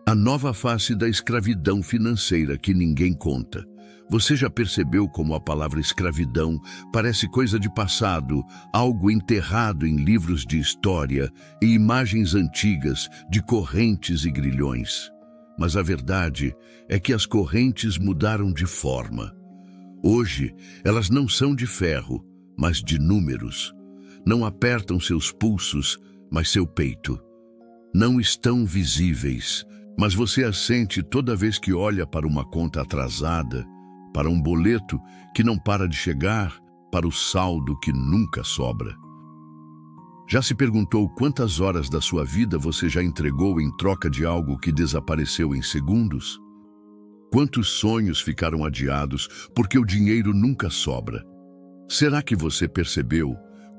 A nova face da escravidão financeira que ninguém conta. Você já percebeu como a palavra escravidão parece coisa de passado, algo enterrado em livros de história e imagens antigas de correntes e grilhões? Mas a verdade é que as correntes mudaram de forma. Hoje, elas não são de ferro, mas de números. Não apertam seus pulsos, mas seu peito. Não estão visíveis, mas você as sente toda vez que olha para uma conta atrasada, para um boleto que não para de chegar, para o saldo que nunca sobra. Já se perguntou quantas horas da sua vida você já entregou em troca de algo que desapareceu em segundos? Quantos sonhos ficaram adiados porque o dinheiro nunca sobra? Será que você percebeu,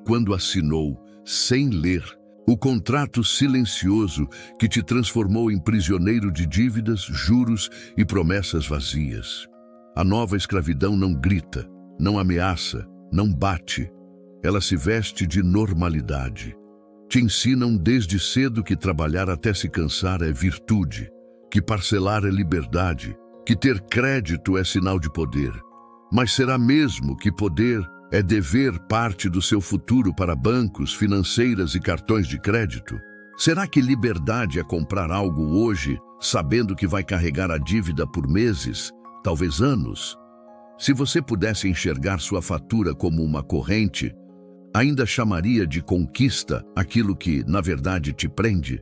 quando assinou, sem ler, o contrato silencioso que te transformou em prisioneiro de dívidas, juros e promessas vazias? A nova escravidão não grita, não ameaça, não bate. Ela se veste de normalidade. Te ensinam desde cedo que trabalhar até se cansar é virtude, que parcelar é liberdade, que ter crédito é sinal de poder. Mas será mesmo que poder é dever parte do seu futuro para bancos, financeiras e cartões de crédito? Será que liberdade é comprar algo hoje, sabendo que vai carregar a dívida por meses, talvez anos? Se você pudesse enxergar sua fatura como uma corrente, ainda chamaria de conquista aquilo que, na verdade, te prende?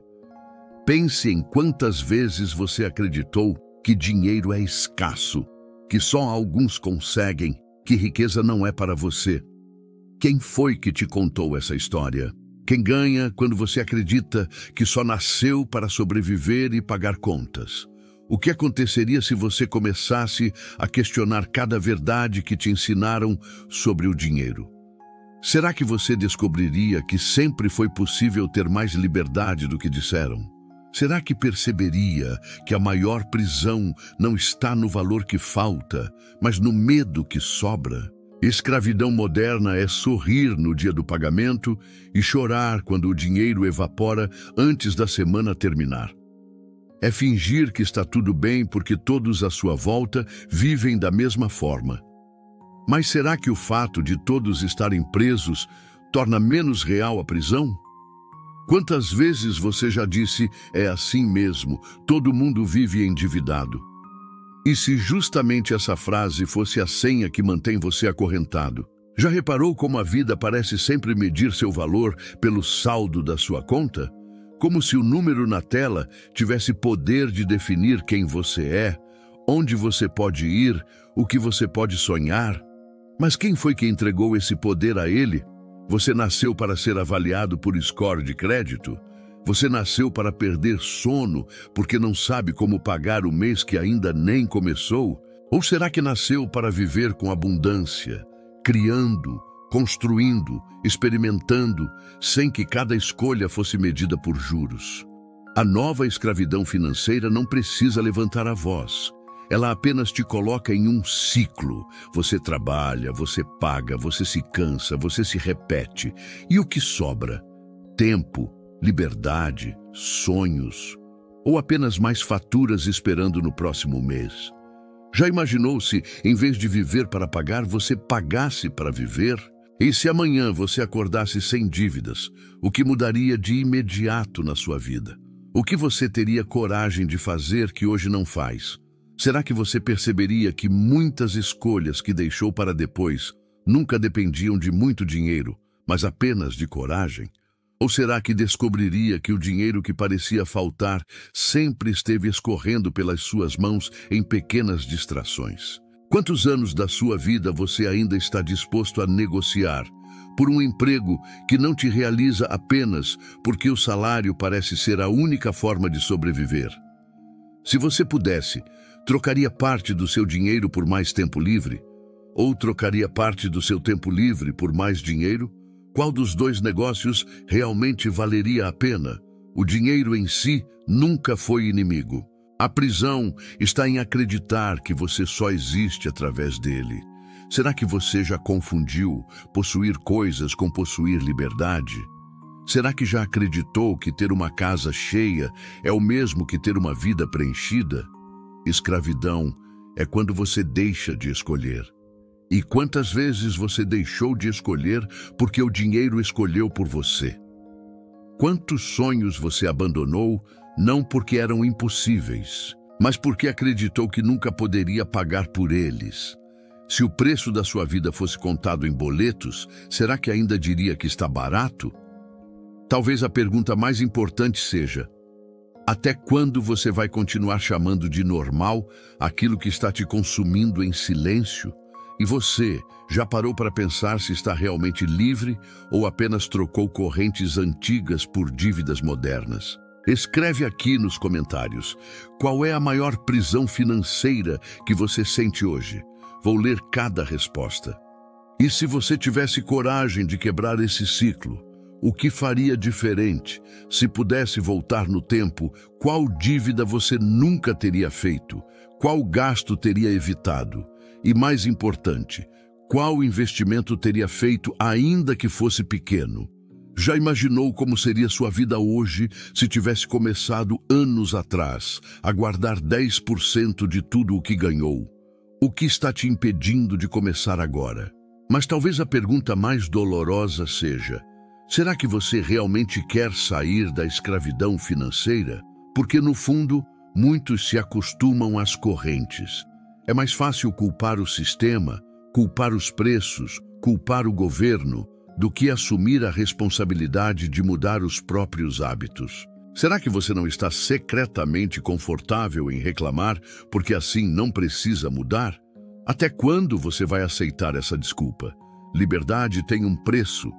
Pense em quantas vezes você acreditou que dinheiro é escasso, que só alguns conseguem, que riqueza não é para você. Quem foi que te contou essa história? Quem ganha quando você acredita que só nasceu para sobreviver e pagar contas? O que aconteceria se você começasse a questionar cada verdade que te ensinaram sobre o dinheiro? Será que você descobriria que sempre foi possível ter mais liberdade do que disseram? Será que perceberia que a maior prisão não está no valor que falta, mas no medo que sobra? Escravidão moderna é sorrir no dia do pagamento e chorar quando o dinheiro evapora antes da semana terminar. É fingir que está tudo bem porque todos à sua volta vivem da mesma forma. Mas será que o fato de todos estarem presos torna menos real a prisão? Quantas vezes você já disse, é assim mesmo, todo mundo vive endividado? E se justamente essa frase fosse a senha que mantém você acorrentado? Já reparou como a vida parece sempre medir seu valor pelo saldo da sua conta? Como se o número na tela tivesse poder de definir quem você é, onde você pode ir, o que você pode sonhar? Mas quem foi que entregou esse poder a ele? Você nasceu para ser avaliado por score de crédito? Você nasceu para perder sono porque não sabe como pagar o mês que ainda nem começou? Ou será que nasceu para viver com abundância, criando, construindo, experimentando, sem que cada escolha fosse medida por juros? A nova escravidão financeira não precisa levantar a voz. Ela apenas te coloca em um ciclo. Você trabalha, você paga, você se cansa, você se repete. E o que sobra? Tempo, liberdade, sonhos, ou apenas mais faturas esperando no próximo mês? Já imaginou se, em vez de viver para pagar, você pagasse para viver? E se amanhã você acordasse sem dívidas, o que mudaria de imediato na sua vida? O que você teria coragem de fazer que hoje não faz? Será que você perceberia que muitas escolhas que deixou para depois nunca dependiam de muito dinheiro, mas apenas de coragem? Ou será que descobriria que o dinheiro que parecia faltar sempre esteve escorrendo pelas suas mãos em pequenas distrações? Quantos anos da sua vida você ainda está disposto a negociar por um emprego que não te realiza apenas porque o salário parece ser a única forma de sobreviver? Se você pudesse, trocaria parte do seu dinheiro por mais tempo livre? Ou trocaria parte do seu tempo livre por mais dinheiro? Qual dos dois negócios realmente valeria a pena? O dinheiro em si nunca foi inimigo. A prisão está em acreditar que você só existe através dele. Será que você já confundiu possuir coisas com possuir liberdade? Será que já acreditou que ter uma casa cheia é o mesmo que ter uma vida preenchida? Escravidão é quando você deixa de escolher. E quantas vezes você deixou de escolher porque o dinheiro escolheu por você? Quantos sonhos você abandonou não porque eram impossíveis, mas porque acreditou que nunca poderia pagar por eles? Se o preço da sua vida fosse contado em boletos, será que ainda diria que está barato? Talvez a pergunta mais importante seja: até quando você vai continuar chamando de normal aquilo que está te consumindo em silêncio? E você já parou para pensar se está realmente livre ou apenas trocou correntes antigas por dívidas modernas? Escreve aqui nos comentários: qual é a maior prisão financeira que você sente hoje? Vou ler cada resposta. E se você tivesse coragem de quebrar esse ciclo, o que faria diferente? Se pudesse voltar no tempo, qual dívida você nunca teria feito? Qual gasto teria evitado? E mais importante, qual investimento teria feito ainda que fosse pequeno? Já imaginou como seria sua vida hoje se tivesse começado anos atrás a guardar 10% de tudo o que ganhou? O que está te impedindo de começar agora? Mas talvez a pergunta mais dolorosa seja: será que você realmente quer sair da escravidão financeira? Porque, no fundo, muitos se acostumam às correntes. É mais fácil culpar o sistema, culpar os preços, culpar o governo, do que assumir a responsabilidade de mudar os próprios hábitos. Será que você não está secretamente confortável em reclamar porque assim não precisa mudar? Até quando você vai aceitar essa desculpa? Liberdade tem um preço.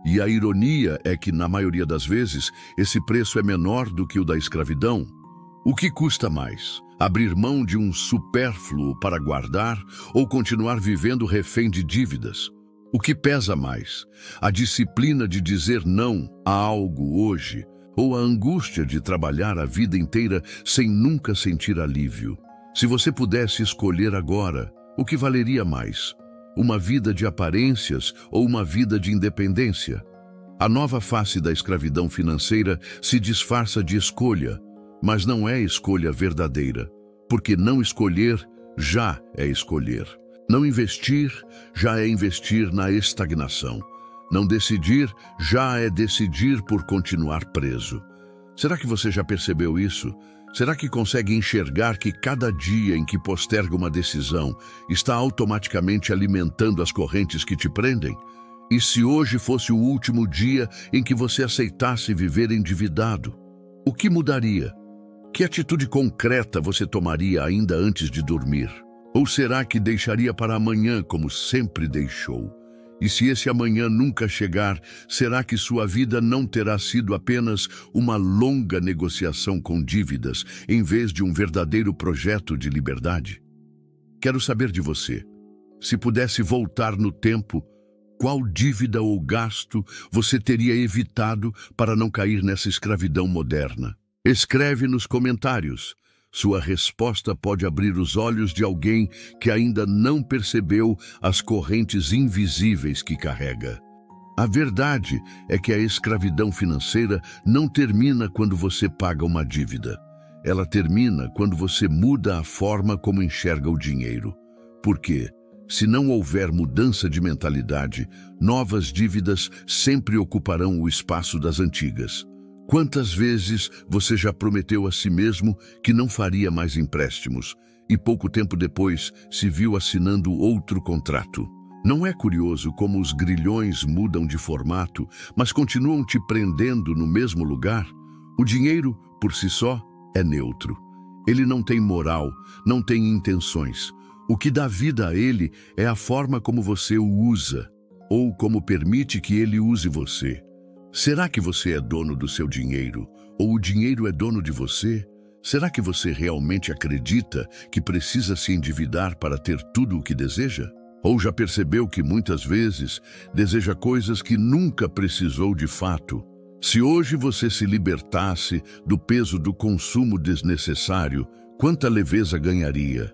E a ironia é que, na maioria das vezes, esse preço é menor do que o da escravidão. O que custa mais? Abrir mão de um supérfluo para guardar ou continuar vivendo refém de dívidas? O que pesa mais? A disciplina de dizer não a algo hoje ou a angústia de trabalhar a vida inteira sem nunca sentir alívio? Se você pudesse escolher agora, o que valeria mais? Uma vida de aparências ou uma vida de independência? A nova face da escravidão financeira se disfarça de escolha, mas não é escolha verdadeira, porque não escolher já é escolher. Não investir já é investir na estagnação. Não decidir já é decidir por continuar preso. Será que você já percebeu isso? Será que consegue enxergar que cada dia em que posterga uma decisão está automaticamente alimentando as correntes que te prendem? E se hoje fosse o último dia em que você aceitasse viver endividado, o que mudaria? Que atitude concreta você tomaria ainda antes de dormir? Ou será que deixaria para amanhã como sempre deixou? E se esse amanhã nunca chegar, será que sua vida não terá sido apenas uma longa negociação com dívidas, em vez de um verdadeiro projeto de liberdade? Quero saber de você. Se pudesse voltar no tempo, qual dívida ou gasto você teria evitado para não cair nessa escravidão moderna? Escreve nos comentários. Sua resposta pode abrir os olhos de alguém que ainda não percebeu as correntes invisíveis que carrega. A verdade é que a escravidão financeira não termina quando você paga uma dívida. Ela termina quando você muda a forma como enxerga o dinheiro. Por quê? Se não houver mudança de mentalidade, novas dívidas sempre ocuparão o espaço das antigas. Quantas vezes você já prometeu a si mesmo que não faria mais empréstimos e pouco tempo depois se viu assinando outro contrato? Não é curioso como os grilhões mudam de formato, mas continuam te prendendo no mesmo lugar? O dinheiro, por si só, é neutro. Ele não tem moral, não tem intenções. O que dá vida a ele é a forma como você o usa, ou como permite que ele use você. Será que você é dono do seu dinheiro, ou o dinheiro é dono de você? Será que você realmente acredita que precisa se endividar para ter tudo o que deseja? Ou já percebeu que muitas vezes deseja coisas que nunca precisou de fato? Se hoje você se libertasse do peso do consumo desnecessário, quanta leveza ganharia?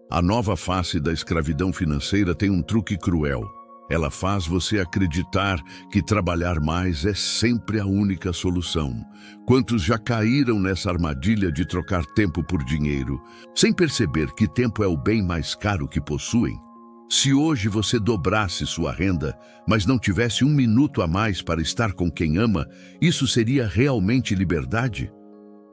A nova face da escravidão financeira tem um truque cruel. Ela faz você acreditar que trabalhar mais é sempre a única solução. Quantos já caíram nessa armadilha de trocar tempo por dinheiro, sem perceber que tempo é o bem mais caro que possuem? Se hoje você dobrasse sua renda, mas não tivesse um minuto a mais para estar com quem ama, isso seria realmente liberdade?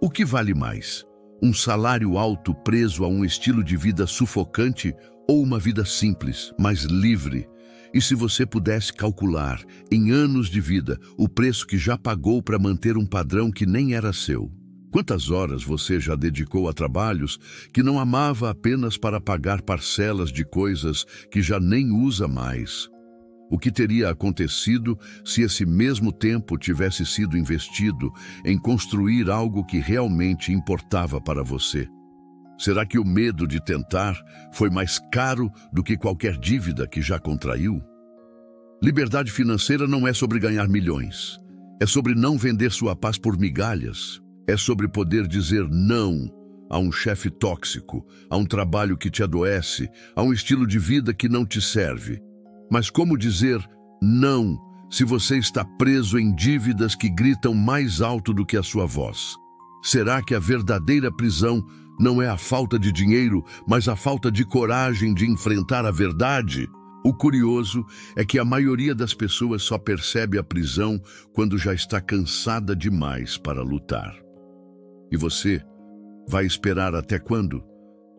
O que vale mais? Um salário alto preso a um estilo de vida sufocante ou uma vida simples, mas livre? E se você pudesse calcular, em anos de vida, o preço que já pagou para manter um padrão que nem era seu? Quantas horas você já dedicou a trabalhos que não amava apenas para pagar parcelas de coisas que já nem usa mais? O que teria acontecido se esse mesmo tempo tivesse sido investido em construir algo que realmente importava para você? Será que o medo de tentar foi mais caro do que qualquer dívida que já contraiu? Liberdade financeira não é sobre ganhar milhões. É sobre não vender sua paz por migalhas. É sobre poder dizer não a um chefe tóxico, a um trabalho que te adoece, a um estilo de vida que não te serve. Mas como dizer não se você está preso em dívidas que gritam mais alto do que a sua voz? Será que a verdadeira prisão não é a falta de dinheiro, mas a falta de coragem de enfrentar a verdade? O curioso é que a maioria das pessoas só percebe a prisão quando já está cansada demais para lutar. E você vai esperar até quando?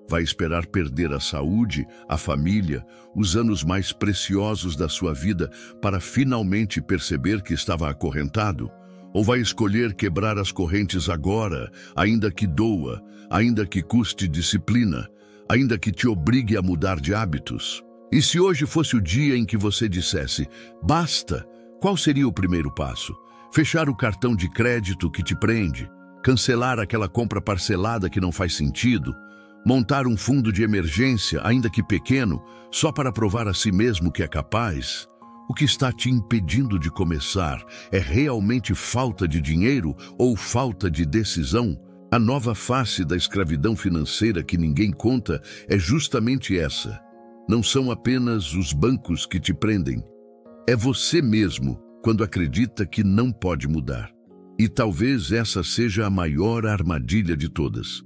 Vai esperar perder a saúde, a família, os anos mais preciosos da sua vida para finalmente perceber que estava acorrentado? Ou vai escolher quebrar as correntes agora, ainda que doa, ainda que custe disciplina, ainda que te obrigue a mudar de hábitos? E se hoje fosse o dia em que você dissesse, basta, qual seria o primeiro passo? Fechar o cartão de crédito que te prende? Cancelar aquela compra parcelada que não faz sentido? Montar um fundo de emergência, ainda que pequeno, só para provar a si mesmo que é capaz? O que está te impedindo de começar é realmente falta de dinheiro ou falta de decisão? A nova face da escravidão financeira que ninguém conta é justamente essa. Não são apenas os bancos que te prendem. É você mesmo quando acredita que não pode mudar. E talvez essa seja a maior armadilha de todas.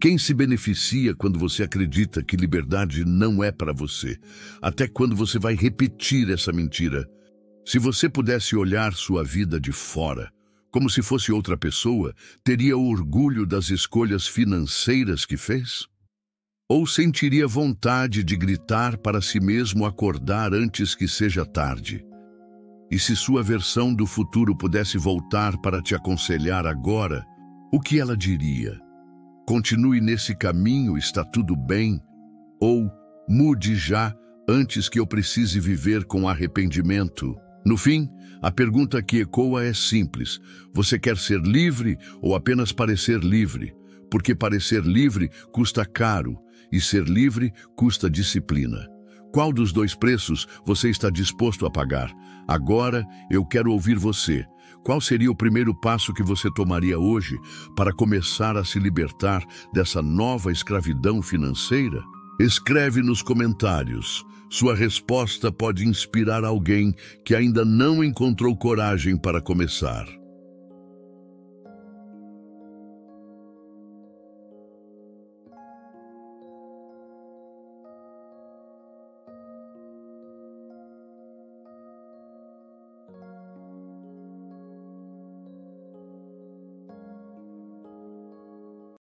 Quem se beneficia quando você acredita que liberdade não é para você? Até quando você vai repetir essa mentira? Se você pudesse olhar sua vida de fora, como se fosse outra pessoa, teria orgulho das escolhas financeiras que fez? Ou sentiria vontade de gritar para si mesmo acordar antes que seja tarde? E se sua versão do futuro pudesse voltar para te aconselhar agora, o que ela diria? Continue nesse caminho, está tudo bem? Ou mude já antes que eu precise viver com arrependimento? No fim, a pergunta que ecoa é simples. Você quer ser livre ou apenas parecer livre? Porque parecer livre custa caro e ser livre custa disciplina. Qual dos dois preços você está disposto a pagar? Agora eu quero ouvir você. Qual seria o primeiro passo que você tomaria hoje para começar a se libertar dessa nova escravidão financeira? Escreve nos comentários. Sua resposta pode inspirar alguém que ainda não encontrou coragem para começar.